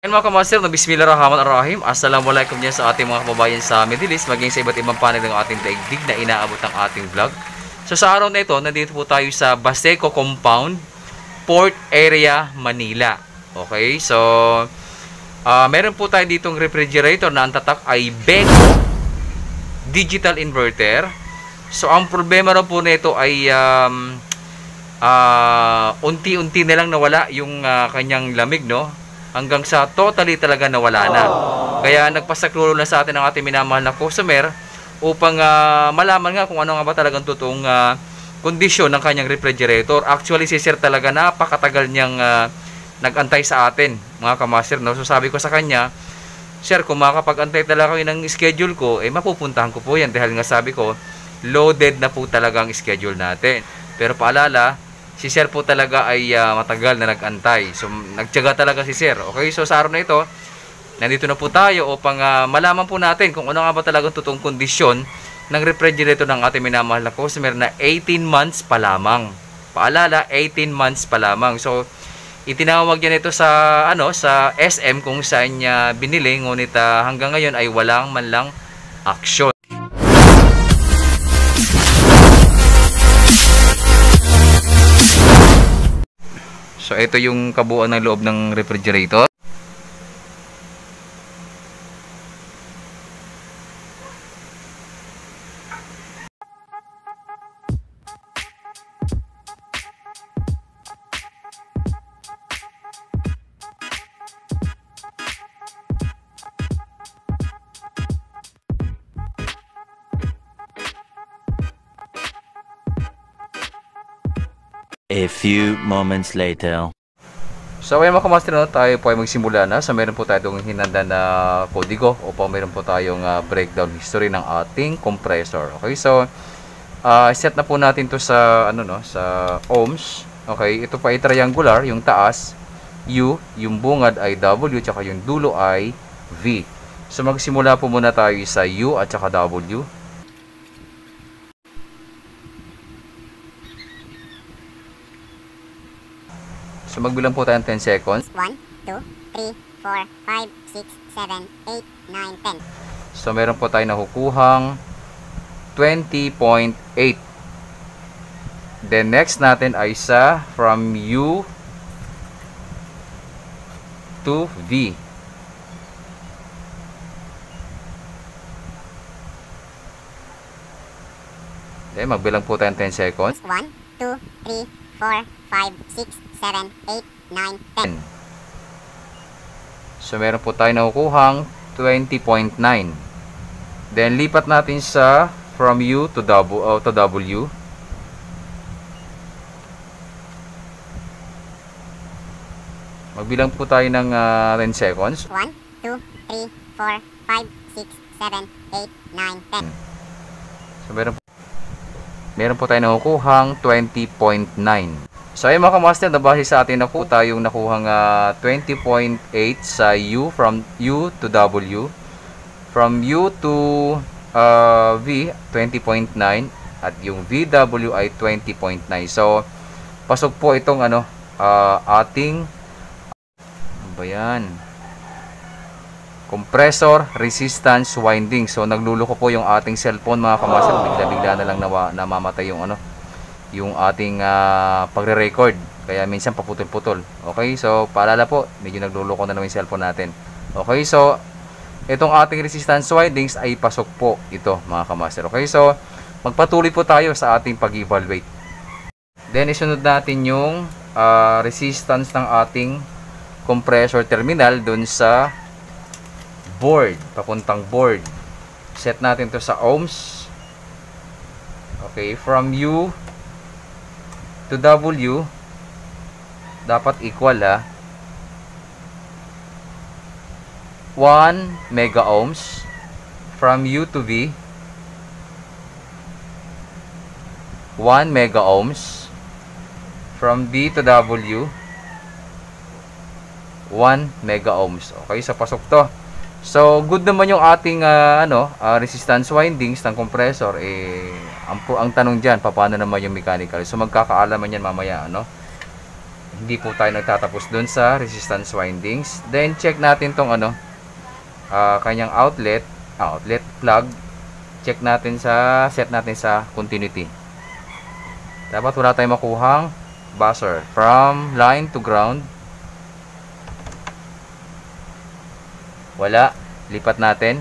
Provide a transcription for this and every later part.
And mga kamaster, na Bismillahirrahmanirrahim. Assalamualaikum niya sa ating mga kababayan sa Middle East, maging sa iba't ibang panel ng ating daigdig na inaabot ang ating vlog. So sa araw na ito, nandito po tayo sa Baseco Compound, Port Area, Manila. Okay, so meron po tayo ditong refrigerator na ang tatak ay Beko Digital Inverter. So ang problema na po nito ay unti-unti na lang nawala yung kanyang lamig, no? Hanggang sa totally talaga nawala na. Kaya nagpasaklolo na sa atin ang ating minamahal na customer upang malaman nga kung ano nga ba talagang totoong kondisyon ng kanyang refrigerator. Actually, si sir talaga napakatagal niyang nag-antay sa atin, mga kamaster, no? So sabi ko sa kanya, sir, kung makakapag-antay talaga kayo ng schedule ko, mapupuntahan ko po yan. Dahil nga sabi ko, loaded na po talaga ang schedule natin. Pero paalala, si sir po talaga ay matagal na nag-antay. So, nagtiyaga talaga si sir. Okay, so sa araw na ito, nandito na po tayo upang malaman po natin kung ano nga ba talagang totoong kondisyon ng refrigerator ng ating minamahal na customer na 18 months pa lamang. Paalala, 18 months pa lamang. So, itinawag niya nito sa, sa SM kung saan niya binili. Ngunit hanggang ngayon ay walang man lang aksyon. So, ito yung kabuuan ng loob ng refrigerator. A few moments later. So ayun mga kamaster, tayo po ay magsimula na. So meron po tayong hinanda na kodigo upang meron po tayong breakdown history ng ating compressor. Okay, so set na po natin to sa sa ohms. Okay, ito pa ay triangular, yung taas U, yung bungad ay W, tsaka yung dulo ay V. So magsimula po muna tayo sa U at tsaka W. So magbilang po tayo ng 10 seconds. 1, 2, 3, 4, 5, 6, 7, 8, 9, 10. So meron po tayo nakukuhang 20.8. Then next natin ay sa from U to V. Then magbilang po tayo ng 10 seconds. 1, 2, 3, 4, 5, 6, 7, 8, 9, 10. So meron po tayo nakukuhang 20.9. Then lipat natin sa from U to W. Magbilang po tayo ng 10 seconds. 1, 2, 3, 4, 5, 6, 7, 8, 9, 10. So meron po tayo nakukuhang 20.9. So ayun mga kamaster, nabase sa atin na po tayong nakuhang 20.8 sa U, from U to W. From U to V, 20.9. At yung VW ay 20.9. So, pasok po itong ating compressor resistance winding. So, nagluluko po yung ating cellphone mga kamaster. Bigla-bigla na lang namamatay yung ating pagre-record. Kaya minsan paputol-putol. Okay, so paalala po, medyo nagluloko na naman yung cellphone natin. Okay, so itong ating resistance windings ay pasok po ito mga kamaster. Okay, so magpatuloy po tayo sa ating pag-evaluate. Then isunod natin yung resistance ng ating compressor terminal dun sa board, papuntang board. Set natin to sa ohms. Okay, from U to W dapat equal 1 mega ohms. From U to V 1 mega ohms. From V to W 1 mega ohms. Okay, so pasok to. So good naman yung ating resistance windings ng compressor. Ang tanong diyan, paano naman yung mechanical? So magkakaalaman yan mamaya, Hindi po tayo nagtatapos dun sa resistance windings. Then check natin tong kanyang outlet plug. Check natin set natin sa continuity. Dapat wala tayong makuhang buzzer from line to ground. Wala. Lipat natin.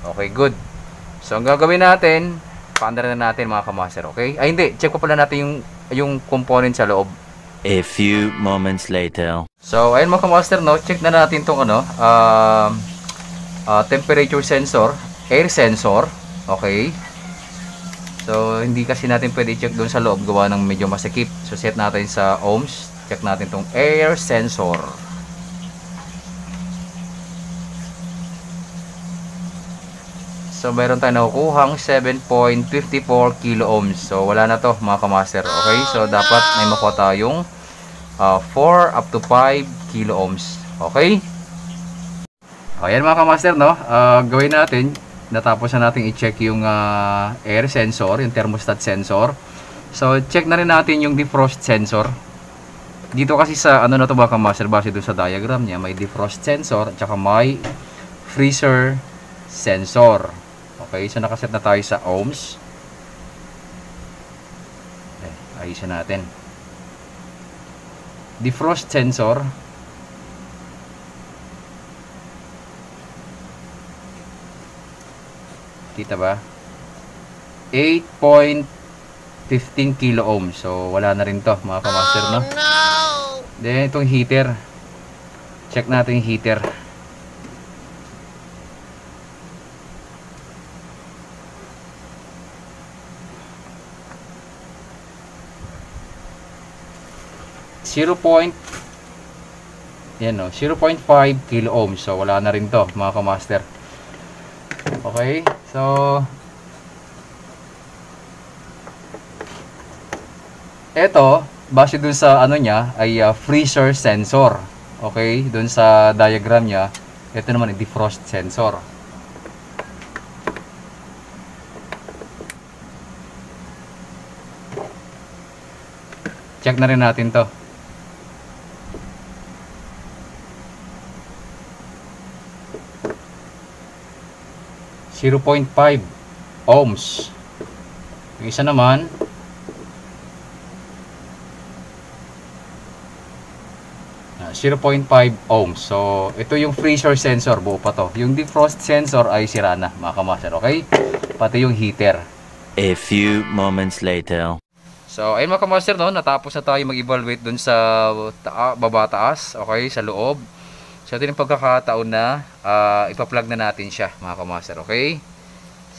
Okay, good. So, ang gagawin natin, paandar na natin mga kamaster, okay? Ay, hindi. Check pa pala natin yung component sa loob. A few moments later. So, ayun mga kamaster, no? Check na natin tong temperature sensor, air sensor, okay? So, hindi kasi natin pwede i-check doon sa loob, gawa ng medyo masikip. So, set natin sa ohms. Check natin tong air sensor. So, meron tayong nakukuhang 7.54 kilo ohms. So, wala na to mga kamaster. Okay? So, dapat may makuha tayong 4 up to 5 kilo ohms. Okay? Ayan mga kamaster, no? Gawin natin. Natapos na natin i-check yung air sensor, yung thermostat sensor. So, check na rin natin yung defrost sensor. Dito kasi sa na to mga kamaster, base doon sa diagram niya, may defrost sensor at saka may freezer sensor. Okay, so nakaset na tayo sa ohms. Okay, ayusin natin. Defrost sensor. Kita ba? 8.15 kilo ohms. So, wala na rin to mga kamaster, no? Then, itong heater. Check natin yung heater. Yan, no? 0.5 kilo ohms. So, wala na rin to mga kamaster. Okay? So, eto, base dun sa niya ay freezer sensor. Okay, dun sa diagram niya, ito naman ay defrost sensor. Check na rin natin to. .5 ohms. Yung isa naman 0.5 ohms. So, ito yung freezer sensor, buo pa to. Yung defrost sensor ay sira na, mga kamaster, okay? Pati yung heater. A few moments later. So, ayun mga kamaster, no? Natapos na tayo mag-evaluate dun sa baba-taas, okay? Sa loob. So, ito yung pagkakataon na ipa-plug na natin siya, mga kamaster, okay?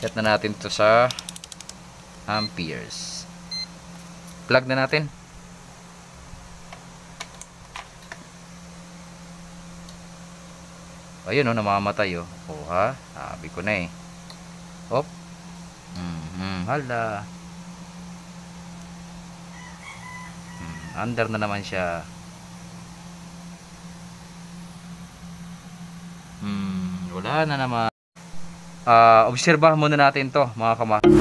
Set na natin to sa amperes. Plug na natin. Ayun, no, namamatay, oh. Oh, ha? Sabi ko na, eh. Hop. Hala. Under na naman siya. Wala na naman. Obserbahan muna natin to, mga kamaster.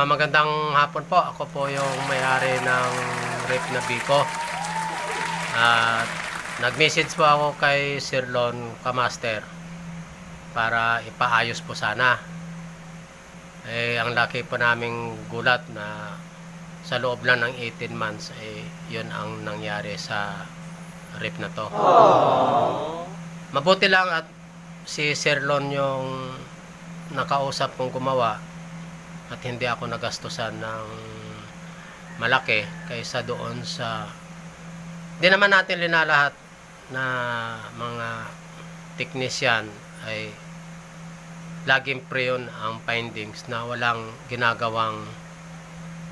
Magandang hapon po. Ako po yung may-ari ng rep na Biko. Nag-message po ako kay Sir Lon Kamaster para ipaayos po sana. Ang laki po naming gulat na sa loob lang ng 18 months yun ang nangyari sa rep na to. Mabuti lang at si Sir Lon yung nakausap kong gumawa at hindi ako nagastusan ng malaki kaysa doon sa hindi naman natin linalahat na mga technician ay laging pre-yun ang findings na walang ginagawang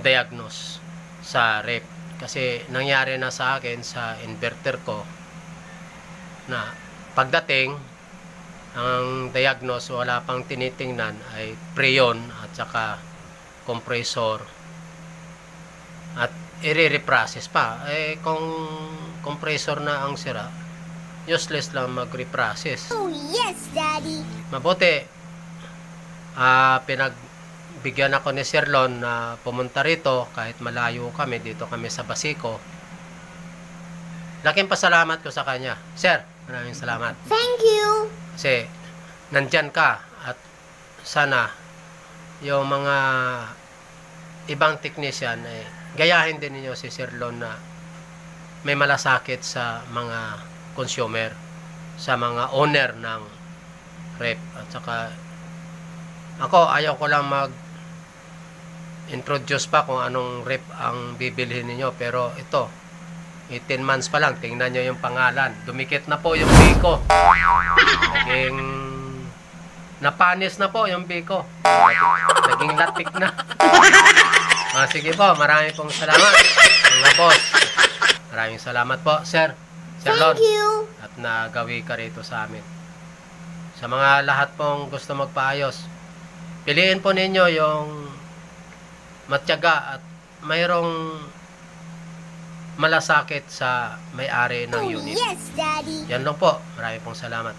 diagnose sa rep. Kasi nangyari na sa akin sa inverter ko na pagdating ang diagnose wala pang tinitingnan ay preyon at saka compressor i-reprocess pa. Eh, kung compressor na ang sira, useless lang mag-reprocess. Oh, yes, Daddy. Mabuti, pinagbigyan ako ni Sir Lon na pumunta rito kahit malayo kami, dito kami sa Basico. Laking pasalamat ko sa kanya. Sir, maraming salamat. Thank you. Kasi nandyan ka at sana yung mga ibang technician gayahin din ninyo si Sir Lon na may malasakit sa mga consumer, sa mga owner ng rep. At saka ako, ayaw ko lang introduce pa kung anong rep ang bibilhin ninyo, pero ito 18 months pa lang, tingnan nyo yung pangalan, dumikit na po yung biko, naging napanis na po yung biko, naging latik na. Sige po, maraming pong salamat mga boss, maraming salamat po Sir Lon, Thank you. at nagawi ka rito sa amin. Sa mga lahat pong gusto magpaayos, piliin po ninyo yung matyaga at mayroong malasakit sa may-ari ng Oh, unit. yes, Daddy. Yan lang po. Maraming pong salamat.